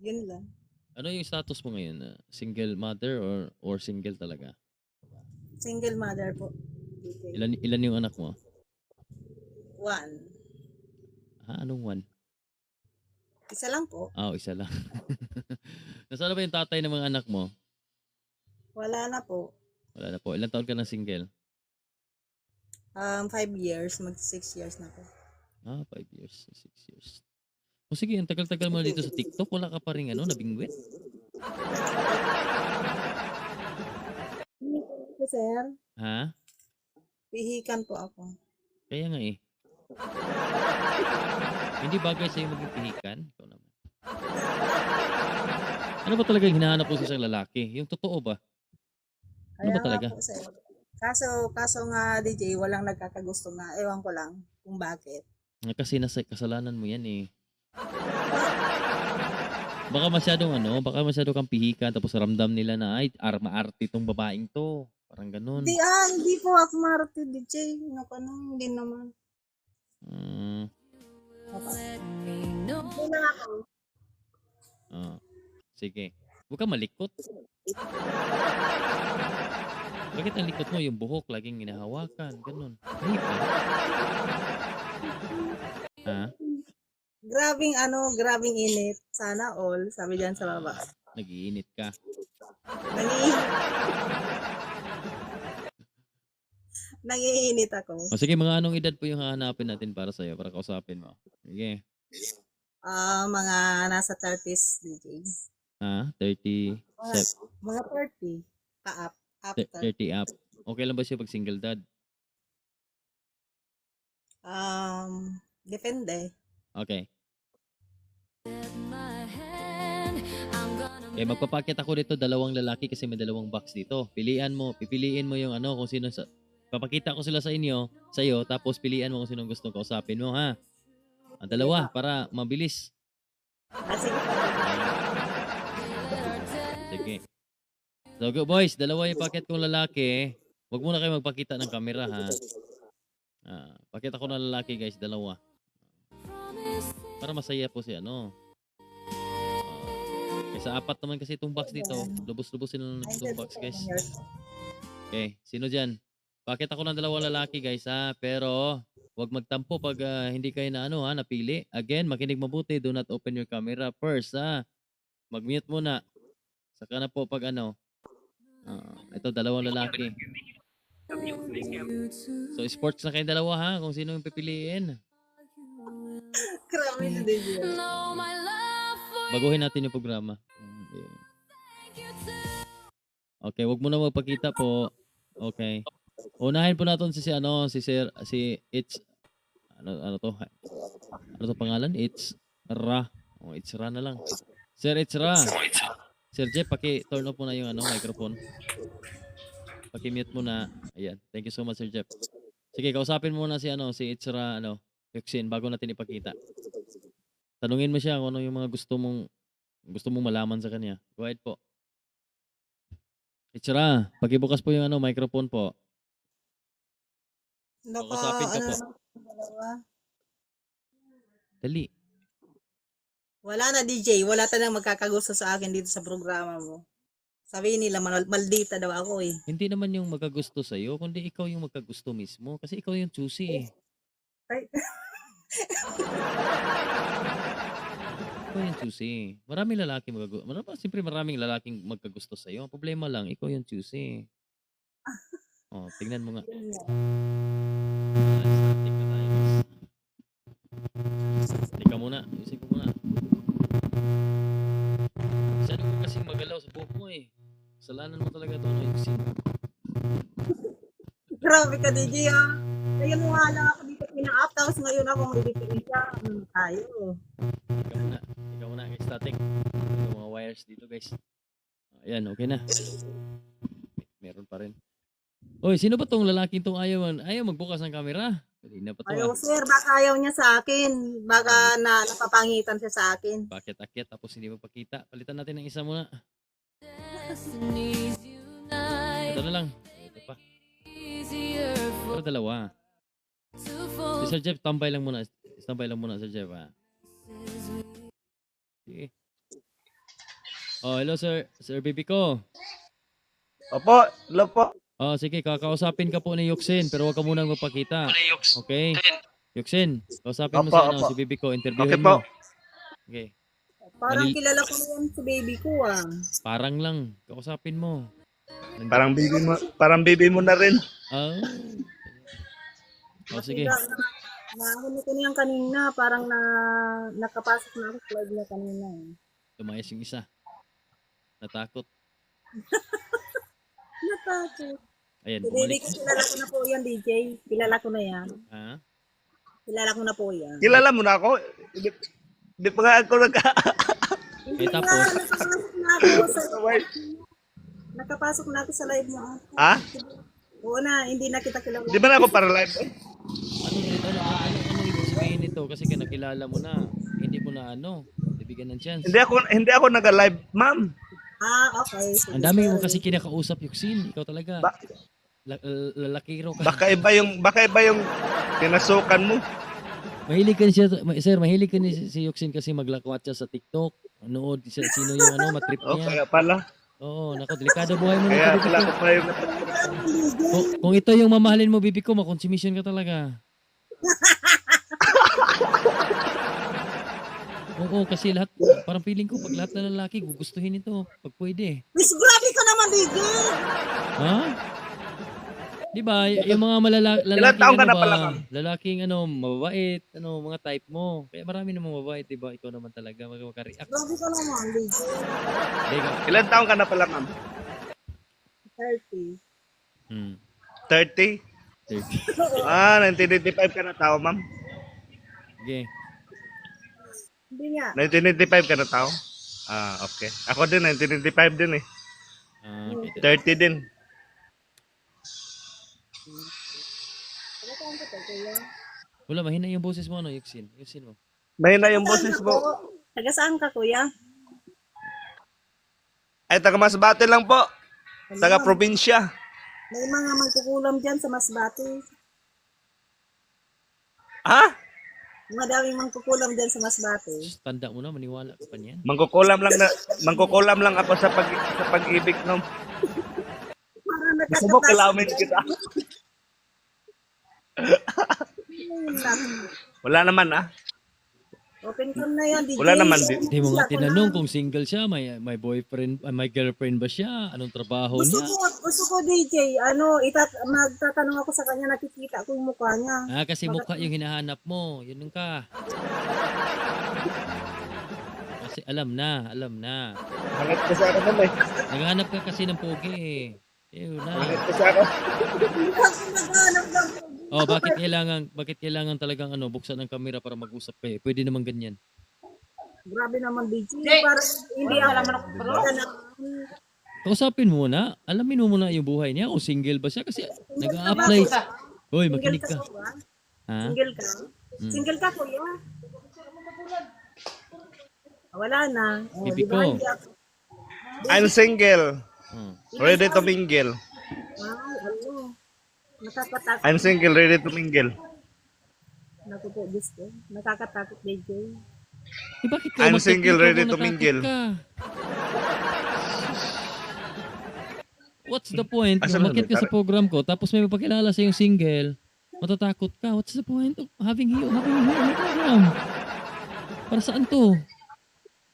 Yun lang. Ano yung status mo ngayon? Single mother or single talaga? Single mother po. Ilan yung anak mo? 1. Anong one? Isa lang po. Isa lang. Nasaan na ba yung tatay ng mga anak mo? Wala na po. Wala na po. Ilang taon ka na single? 5 years. Mag 6 years na po. 5 years, 6 years. O sige, ang tagal-tagal mo na dito sa TikTok, wala ka pa rin nabingwit? Sir, Ha? pihikan po ako. Kaya nga eh. Hindi bagay sa'yo maging pihikan? Ikaw naman. Ano ba talaga yung hinahanap mo sa isang lalaki? Yung totoo ba? Ano Kaya ba talaga? nga po, sir. Kaso nga, DJ, walang nagkakagusto nga. Ewan ko lang kung bakit. Kasi nasa kasalanan mo yan eh. Baka masyado kang pihikan tapos ramdam nila na ay maarte itong babaeng to. Parang ganun. Hindi po ako marati, DJ. Hindi naman. Hindi na ako. Sige. Huwag kang malikot. Bakit ang likot mo? Yung buhok laging hinahawakan. Ganun. Ha? Grabing init. Sana all. Sabi dyan sa baba. Nag-iinit ka. Nangiinit ako. Sige, mga anong edad po yung hahanapin natin para sa'yo, para kausapin mo? Sige. Mga nasa 30s, DJ. 30? Mga 30. Pa-up. 30 up. Okay lang ba siya pag single dad? Depende. Okay. Magpapakit ako dito 2 lalaki kasi may 2 box dito. Pipiliin mo yung kung sino papakita ko sila sa iyo, tapos pilian mo kung sino gusto kausapin mo, ha? Ang 2 para mabilis. Sige. So, boys, 2 yung packet kong lalaki. Huwag muna kayo magpakita ng camera, ha? Pakita ko ng lalaki, guys, 2. Para masaya po si Sa 4 naman kasi itong box dito. Lubos-lubosin na itong box, guys. Okay, sino dyan? Bakit ako ng 2 lalaki, guys, ha? Pero, huwag magtampo pag hindi kayo napili. Again, makinig mabuti. Do not open your camera first, ha? Mag-mute muna. Saka na po pag ito, 2 lalaki. So, sports na kayong 2, ha? Kung sino yung pipiliin. Grabe na din yun. Baguhin natin yung programa. Okay, wag mo na magpakita po. Okay. Unahin po natin si It's ano to pangalan? It's Ra. It's Ra na lang. Sir, It's Ra. Sir Jeff, turn off mo na yung microphone. Paki-mute mo na. Ayan. Thank you so much, Sir Jeff. Sige, kausapin mo na si It's Ra Yuxin bago natin ipakita. Tanungin mo siya kung ano yung mga gusto mong malaman sa kanya. Go ahead po. Itsura, pakibukas po yung microphone po. Kausapin ka po. Dali. Wala na, DJ. Wala tayong magkakagusto sa akin dito sa programa mo. Sabihin nila, maldita daw ako eh. Hindi naman yung magkagusto sa'yo, kundi ikaw yung magkagusto mismo. Kasi ikaw yung choosy eh. Ay. Ikaw yung choosy. Maraming lalaki siyempre maraming lalaking magkagusto sa'yo. Ang problema lang, ikaw yung choosy. Tingnan mo nga. Tika muna. Isip ko muna. Masyado ko kasing magalaw sa buhok mo eh. Kasalanan mo talaga ito. Grabe ka, DJ ha. Ngayon mo nga lang ako dito pina-up, tapos ngayon ako mag-dipin ka. Ano tayo? Ikaw muna guys, static. Yung mga wires dito guys. Ayan, okay na. Meron pa rin. Oy, sino ba tong lalaking tong ayaw magbukas ng camera? Kanina pa to. Ayaw, sir, baka ayaw niya sa akin. Baka napapangitan siya sa akin. Bakit tapos hindi mo pakita? Palitan natin ng isa muna. Ito na lang. Ito pa. Pero 2. Si Sir Jeff, tambay lang muna. Sir Jeff, ha? Sige. Oh, hello sir. Sir Bibi ko. Opo, hello po. Oh, sige, kakausapin ka po ni Yuxin, pero wag ka munang magpakita. Okay? Yuxin, kausapin mo Opo, si ano, opo. si Bibi ko, Okay interviewin po. mo. Okay. Parang Malil- kilala ko na yan si baby ko ah. Parang lang, kausapin mo. Parang bibi mo na rin. Oh. Oh, sige. Nahuli ko na yan kanina. Parang nakapasok na ako sa live na kanina. Tumayas yung isa. Natakot. Natakot. Ayan, Si baby bumalik. ko, kilala ko na po yan, DJ. Kilala ko na yan. Ha? Kilala ko na po yan. Kilala mo na ako? Hindi pa nga ako Eh, tapos, Nakapasok na ako sa live mo. Ha? Oo na, hindi na kita kilala. Di ba na ako para live? ano ibig sabihin nito? Kasi nakilala mo na. Hindi mo na bibigyan ng chance. Hindi ako nag-live, ma'am. Ah, okay. Sige, Ang dami mo sorry. kasi kinakausap, Yuxin. Ikaw talaga. Ba- Lalakiro ka. Baka iba yung tinasukan mo. Mahilig ka siya, sir, mahilig ka ni si Yuxin kasi maglakwat siya sa TikTok. Nood siya, sino yung matrip Oh, niya. kaya pala. Oo, nako, delikado buhay mo Kaya nito, bibi pala ko. ako pa yung Kung ito yung mamahalin mo, bibi ko, makonsumisyon ka talaga. Oo, kasi parang feeling ko, pag lahat na lalaki, gugustuhin ito, pag pwede. Miss, grabe ka naman, DJ. Ha? Di ba, yung mga Ilang taon ka na pala, ma'am? lalaking mababait, mga type mo. Kaya marami namang mababait, di ba? Ikaw naman talaga, magka-react. Grabe ka naman, DJ. Ilan taon ka na pala, ma'am? 30. 30? 30. 1995 ka na tao, ma'am? Okay. Hindi nga. 1995 ka na tao? Okay. Ako din, 1995 din eh. Okay. 30 din. Ano saan ka to, kuya? Wala, mahina yung boses mo, Yuxin. Yuxin mo. Mahina yung boses mo. Taga saan ka, kuya? Ay, taga Masbate lang po. Taga probinsya. May mga magkukulam dyan sa Masbate. Ha? Madaming mangkukulam dyan sa Masbate. Tanda mo na, maniwala ka pa niyan. Mangkukulam lang ako sa pag-ibig no. Parang Gusto mo kilawin kita? Wala naman Open cam na yan, DJ. Wala naman din. Hindi mo nga tinanong kung single siya, may boyfriend, may girlfriend ba siya, anong trabaho niya. Gusto ko, DJ, magtatanong ako sa kanya, nakikita ko yung mukha niya. Kasi mukha yung hinahanap mo, yun ka. Kasi alam na. Hangat ko sa ako naman eh. Naghahanap ka kasi ng pogi eh. Yun na. Hangat ko sa ako. Kasi naghanap lang. Oh, bakit kailangan talagang buksan ang camera para mag-usap kayo? Pwede naman ganyan. Grabe naman, DJ. Parang hindi alam ako. Kausapin mo muna, alamin mo muna yung buhay niya, kung single ba siya kasi nag-a-apply. Hoy, makinig ka. Ha? Single ka? Single ka, kuya? Wala na. Bibi Di ba, ko. hindi ako. I'm single. Hmm. Ready to mingle. Nakakatakot. I'm single, ready to mingle. Naku po, Diyos ko. Nakakatakot, DJ. Bakit I'm umakyat single, dito ready kung to natakot mingle. ka? What's the point? Asan Umakyat ka na, sa program ko, tapos may mapakilala sa yung single, matatakot ka. What's the point of having you on the program? Para saan to?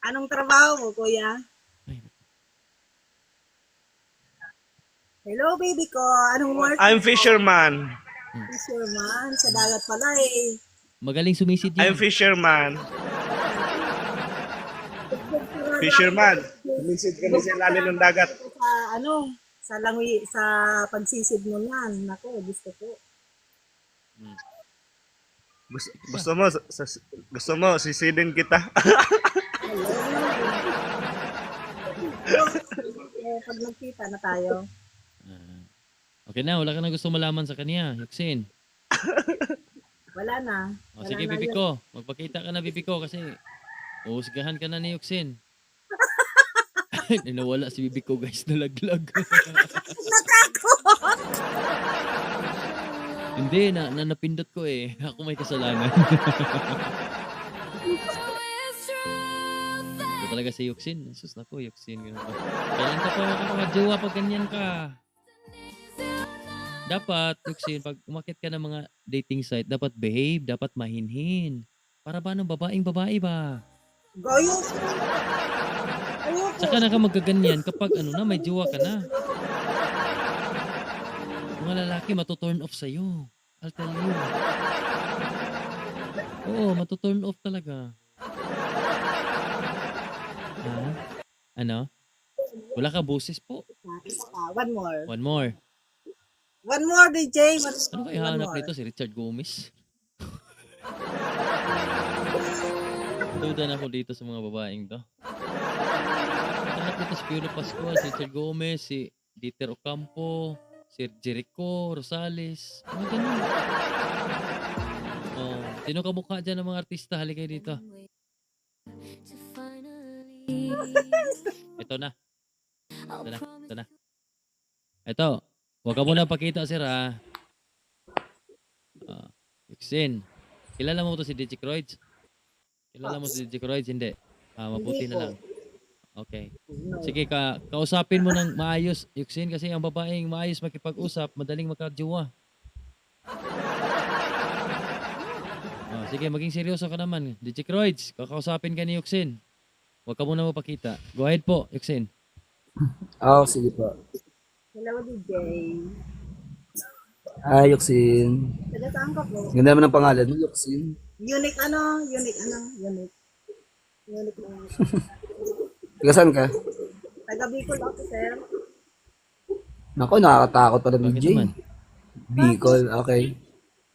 Anong trabaho mo, kuya? Ay, Hello, baby ko. Anong work? I'm fisherman. Fisherman. Sa dagat pala eh. magaling sumisid I'm yan. fisherman. Fisherman. Sumisid ka na sa ilalim ng dagat. Sa sa pagsisid mo yan. Naku, gusto ko. Gusto mo sisidin kita. Pag nagkita na tayo. Okay na, wala ka na gusto malaman sa kanya, Yuxin. Wala na. O sige, bibi ko. Magpakita ka na, bibi ko, kasi uhusgahan ka na ni Yuxin. Nawala si bibi ko, guys, nalaglag. Natakot! Hindi, napindot ko eh. Ako may kasalanan. Ito talaga si Yuxin. Sus, naku, Yuxin. Ganun pa. Kailan ka pa makakajowa pag ganyan ka? Dapat, Yuxin, pag umakit ka ng mga dating site, dapat behave, dapat mahinhin. Para ba nung babaeng babae ba? Ayoko. Ayoko. Saka na ka magkaganyan kapag ano na, may jowa ka na. Mga lalaki matuturn off sa'yo. I'll tell you. Oo, matuturn off talaga. Ha? Ano? Wala ka boses po. One more. One more. One more, DJ. Ano kayo hanap nito? Si Richard Gomez? Duda na ako dito sa mga babaeng to. Hanap nito si Piolo Pascual, si Richard Gomez, si Dieter Ocampo, si Jericho Rosales. Mga ganun. Oh, sino kamukha dyan ng mga artista? Halika kayo dito. Ito na. Ito na. Ito na. Ito. Huwag ka muna pakita, sir, ha? Yuxin. Kilala mo to si DJ Croids? Kilala mo si DJ Croids? Hindi. Mabuti na lang. Okay. Sige, kausapin mo ng maayos, Yuxin, kasi ang babaeng maayos makipag-usap, madaling magkajowa. Sige, maging seryoso ka naman. DJ Croids, kakausapin ka ni Yuxin. Huwag ka muna mapakita. Go ahead po, Yuxin. Sige po. Hello, DJ. Hi, Yuxin. Taga saan ka po? Ganda naman ang pangalan mo, Yuxin. Unique ano? Unique. Unique na. Taga saan ka? Taga Bicol ako, sir. Naku, nakakatakot pala, Bakit DJ. naman? Bicol, okay.